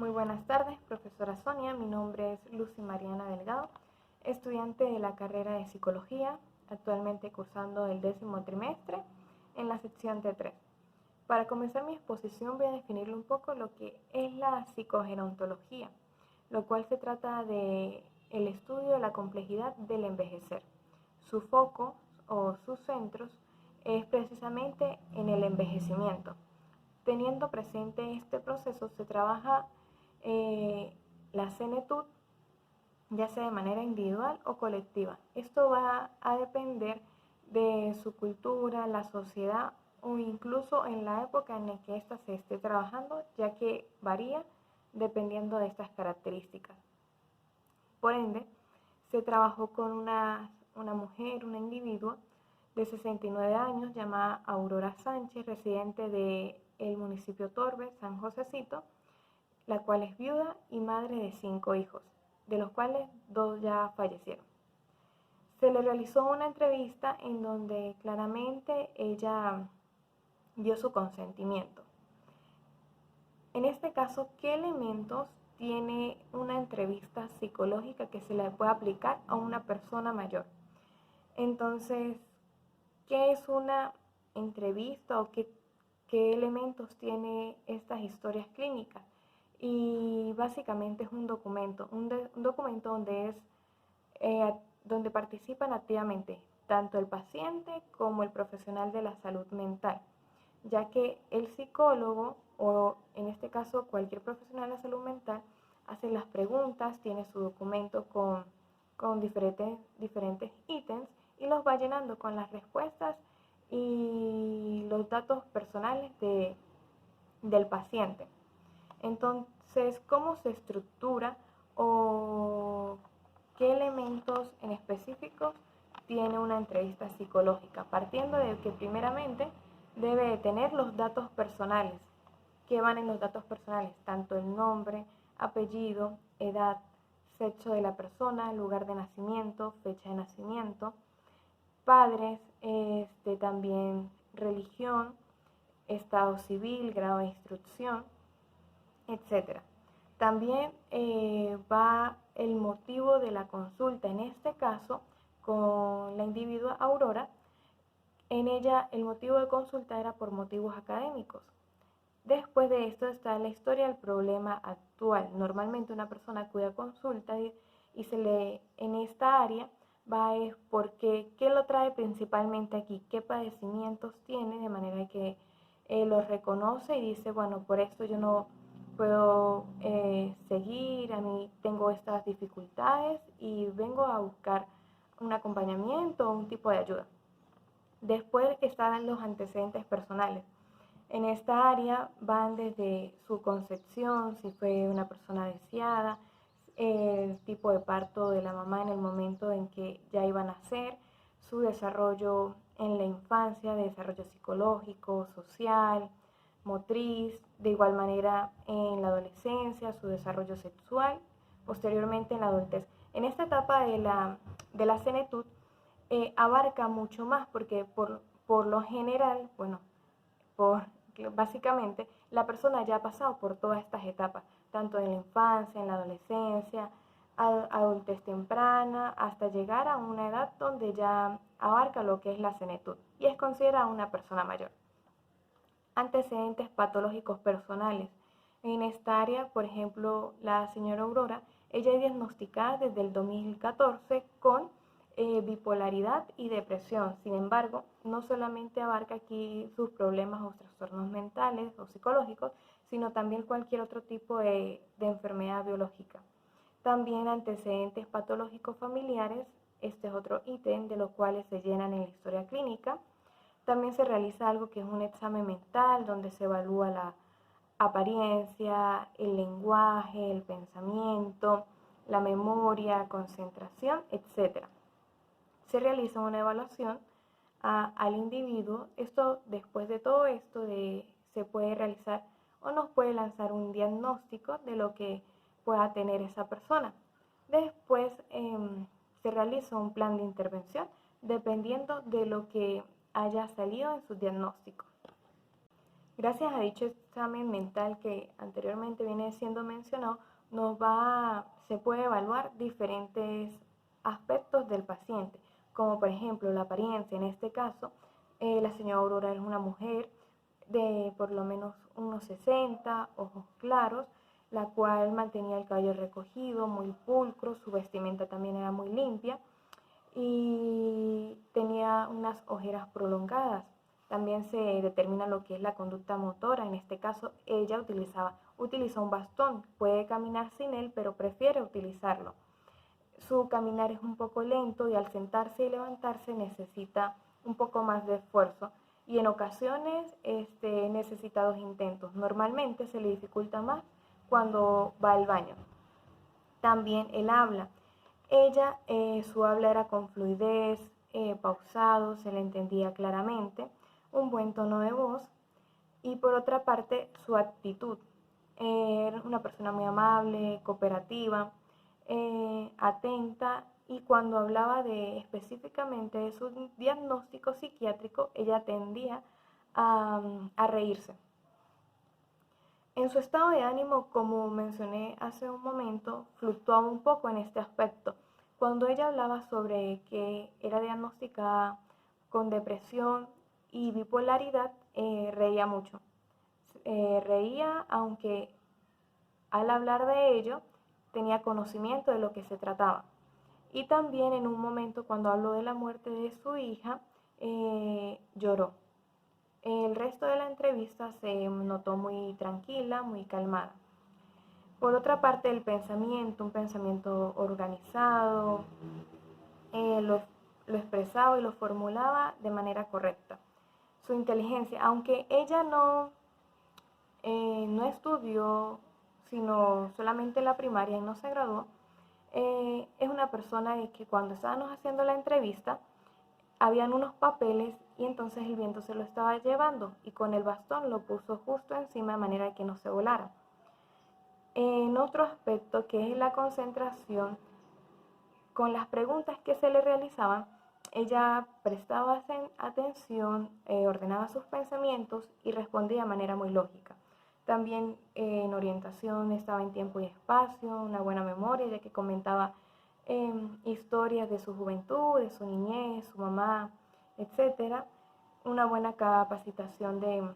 Muy buenas tardes, profesora Sonia. Mi nombre es Lucy Mariana Delgado, estudiante de la carrera de Psicología, actualmente cursando el 10º trimestre en la sección T3. Para comenzar mi exposición voy a definirle un poco lo que es la psicogerontología, lo cual se trata de el estudio de la complejidad del envejecer. Su foco o sus centros es precisamente en el envejecimiento. Teniendo presente este proceso, se trabaja la senetud, ya sea de manera individual o colectiva. Esto va a depender de su cultura, la sociedad o incluso en la época en la que ésta se esté trabajando, ya que varía dependiendo de estas características. Por ende, se trabajó con una mujer, una individua de 69 años llamada Aurora Sánchez, residente del municipio Torbe, San Josecito, la cual es viuda y madre de 5 hijos, de los cuales 2 ya fallecieron. Se le realizó una entrevista en donde claramente ella dio su consentimiento. En este caso, ¿qué elementos tiene una entrevista psicológica que se le puede aplicar a una persona mayor? Entonces, ¿qué es una entrevista o qué elementos tiene estas historias clínicas? Y básicamente es un documento donde participan activamente tanto el paciente como el profesional de la salud mental, ya que el psicólogo, o en este caso cualquier profesional de la salud mental, hace las preguntas, tiene su documento con diferentes ítems y los va llenando con las respuestas y los datos personales del paciente. Entonces, ¿cómo se estructura o qué elementos en específico tiene una entrevista psicológica? Partiendo de que primeramente debe de tener los datos personales. ¿Qué van en los datos personales? Tanto el nombre, apellido, edad, sexo de la persona, lugar de nacimiento, fecha de nacimiento, padres, también religión, estado civil, grado de instrucción, etc. También va el motivo de la consulta, en este caso con la individua Aurora. En ella el motivo de consulta era por motivos académicos. Después de esto está la historia del problema actual. Normalmente una persona acude a consulta y se le en esta área va es porque qué lo trae principalmente aquí, qué padecimientos tiene, de manera que los reconoce y dice, bueno, por esto yo no puedo seguir, a mí tengo estas dificultades y vengo a buscar un acompañamiento o un tipo de ayuda. Después están los antecedentes personales. En esta área van desde su concepción, si fue una persona deseada, el tipo de parto de la mamá en el momento en que ya iba a nacer, su desarrollo en la infancia, desarrollo psicológico, social, motriz, de igual manera en la adolescencia, su desarrollo sexual, posteriormente en la adultez. En esta etapa de la senetud abarca mucho más porque por lo general, básicamente la persona ya ha pasado por todas estas etapas, tanto en la infancia, en la adolescencia, adultez temprana, hasta llegar a una edad donde ya abarca lo que es la senetud y es considerada una persona mayor. Antecedentes patológicos personales. En esta área, por ejemplo, la señora Aurora, ella es diagnosticada desde el 2014 con bipolaridad y depresión. Sin embargo, no solamente abarca aquí sus problemas o trastornos mentales o psicológicos, sino también cualquier otro tipo de enfermedad biológica. También antecedentes patológicos familiares, este es otro ítem de los cuales se llenan en la historia clínica. También se realiza algo que es un examen mental, donde se evalúa la apariencia, el lenguaje, el pensamiento, la memoria, concentración, etc. Se realiza una evaluación al individuo. Esto, después de todo esto, se puede realizar o nos puede lanzar un diagnóstico de lo que pueda tener esa persona. Después se realiza un plan de intervención dependiendo de lo que haya salido en su diagnóstico. Gracias a dicho examen mental que anteriormente viene siendo mencionado, se puede evaluar diferentes aspectos del paciente, como por ejemplo la apariencia. En este caso, la señora Aurora es una mujer de por lo menos unos 60, ojos claros, la cual mantenía el cabello recogido, muy pulcro, su vestimenta también era muy limpia y tenía unas ojeras prolongadas. También se determina lo que es la conducta motora. En este caso, ella utiliza un bastón. Puede caminar sin él, pero prefiere utilizarlo. Su caminar es un poco lento y al sentarse y levantarse necesita un poco más de esfuerzo. Y en ocasiones necesita 2 intentos. Normalmente se le dificulta más cuando va al baño. También el habla. Ella, su habla era con fluidez, pausado, se le entendía claramente, un buen tono de voz y por otra parte su actitud. Era una persona muy amable, cooperativa, atenta y cuando hablaba específicamente de su diagnóstico psiquiátrico, ella tendía a reírse. En su estado de ánimo, como mencioné hace un momento, fluctuaba un poco en este aspecto. Cuando ella hablaba sobre que era diagnosticada con depresión y bipolaridad, reía mucho. Reía, aunque al hablar de ello tenía conocimiento de lo que se trataba. Y también en un momento cuando habló de la muerte de su hija, lloró. El resto de la entrevista se notó muy tranquila, muy calmada. Por otra parte, el pensamiento, un pensamiento organizado, lo expresaba y lo formulaba de manera correcta. Su inteligencia, aunque ella no estudió, sino solamente la primaria y no se graduó, es una persona que cuando estábamos haciendo la entrevista, habían unos papeles y entonces el viento se lo estaba llevando y con el bastón lo puso justo encima de manera que no se volara. En otro aspecto que es la concentración, con las preguntas que se le realizaban, ella prestaba atención, ordenaba sus pensamientos y respondía de manera muy lógica. También en orientación estaba en tiempo y espacio, una buena memoria, ya que comentaba historias de su juventud, de su niñez, su mamá, etcétera. Una buena capacitación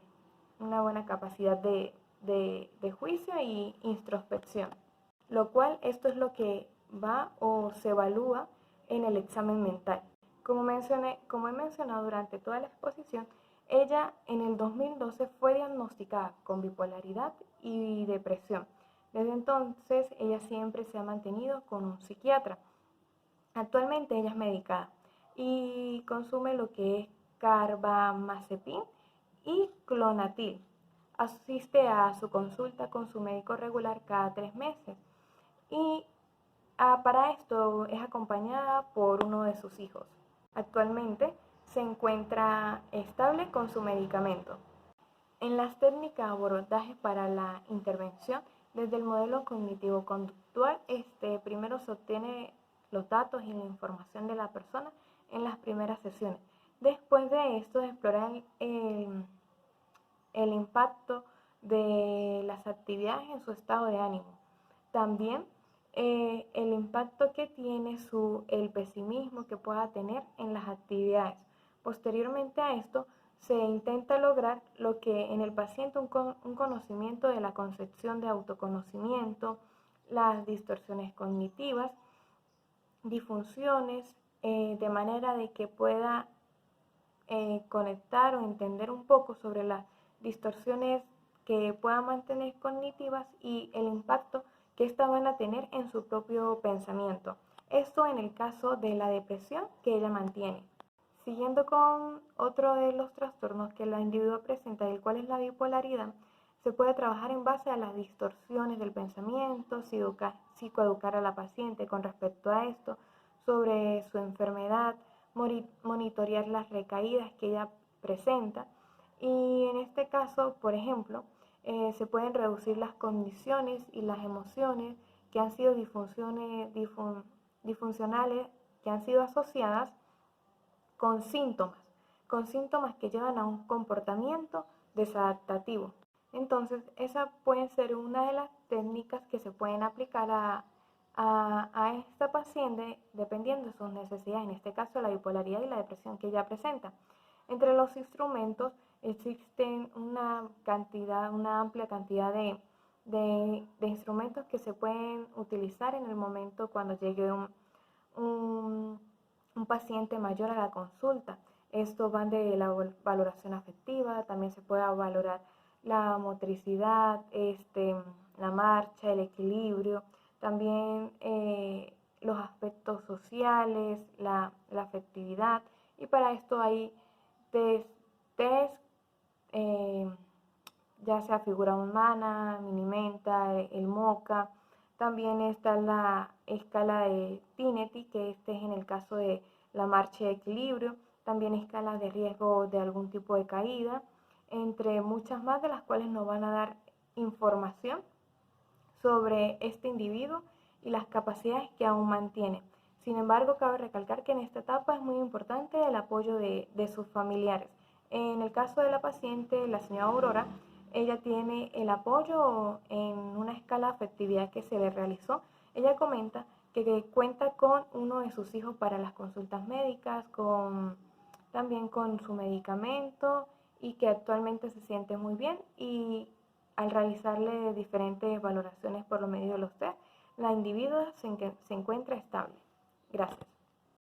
una buena capacidad de juicio y introspección, lo cual esto es lo que va o se evalúa en el examen mental. Como he mencionado durante toda la exposición, ella en el 2012 fue diagnosticada con bipolaridad y depresión. Desde entonces ella siempre se ha mantenido con un psiquiatra. Actualmente ella es medicada y consume lo que es carbamazepin y clonatil. Asiste a su consulta con su médico regular cada 3 meses y para esto es acompañada por uno de sus hijos. Actualmente se encuentra estable con su medicamento. En las técnicas de abordaje para la intervención, desde el modelo cognitivo-conductual, primero se obtiene los datos y la información de la persona en las primeras sesiones. Después de esto, se explora el impacto de las actividades en su estado de ánimo. También el impacto que tiene el pesimismo que pueda tener en las actividades. Posteriormente a esto, se intenta lograr lo que en el paciente un conocimiento de la concepción de autoconocimiento, las distorsiones cognitivas, disfunciones, de manera de que pueda conectar o entender un poco sobre las distorsiones que puedan mantener cognitivas y el impacto que éstas van a tener en su propio pensamiento. Esto en el caso de la depresión que ella mantiene. Siguiendo con otro de los trastornos que la individuo presenta, el cual es la bipolaridad, se puede trabajar en base a las distorsiones del pensamiento, psicoeducar a la paciente con respecto a esto, sobre su enfermedad, monitorear las recaídas que ella presenta y en este caso, por ejemplo, se pueden reducir las condiciones y las emociones que han sido disfuncionales, que han sido asociadas con síntomas que llevan a un comportamiento desadaptativo. Entonces, esa puede ser una de las técnicas que se pueden aplicar a esta paciente dependiendo de sus necesidades, en este caso la bipolaridad y la depresión que ella presenta. Entre los instrumentos existen una amplia cantidad de instrumentos que se pueden utilizar en el momento cuando llegue un paciente mayor a la consulta. Esto va de la valoración afectiva, también se puede valorar la motricidad, la marcha, el equilibrio, también los aspectos sociales, la afectividad, y para esto hay test ya sea figura humana, minimenta, el MoCA. También está la escala de Tinetti, que es en el caso de la marcha de equilibrio. También escalas de riesgo de algún tipo de caída, entre muchas más de las cuales nos van a dar información sobre este individuo y las capacidades que aún mantiene. Sin embargo, cabe recalcar que en esta etapa es muy importante el apoyo de sus familiares. En el caso de la paciente, la señora Aurora, ella tiene el apoyo en una escala de afectividad que se le realizó. Ella comenta que cuenta con uno de sus hijos para las consultas médicas, también con su medicamento, y que actualmente se siente muy bien, y al realizarle diferentes valoraciones por lo medio de los test, la individua se encuentra estable. Gracias.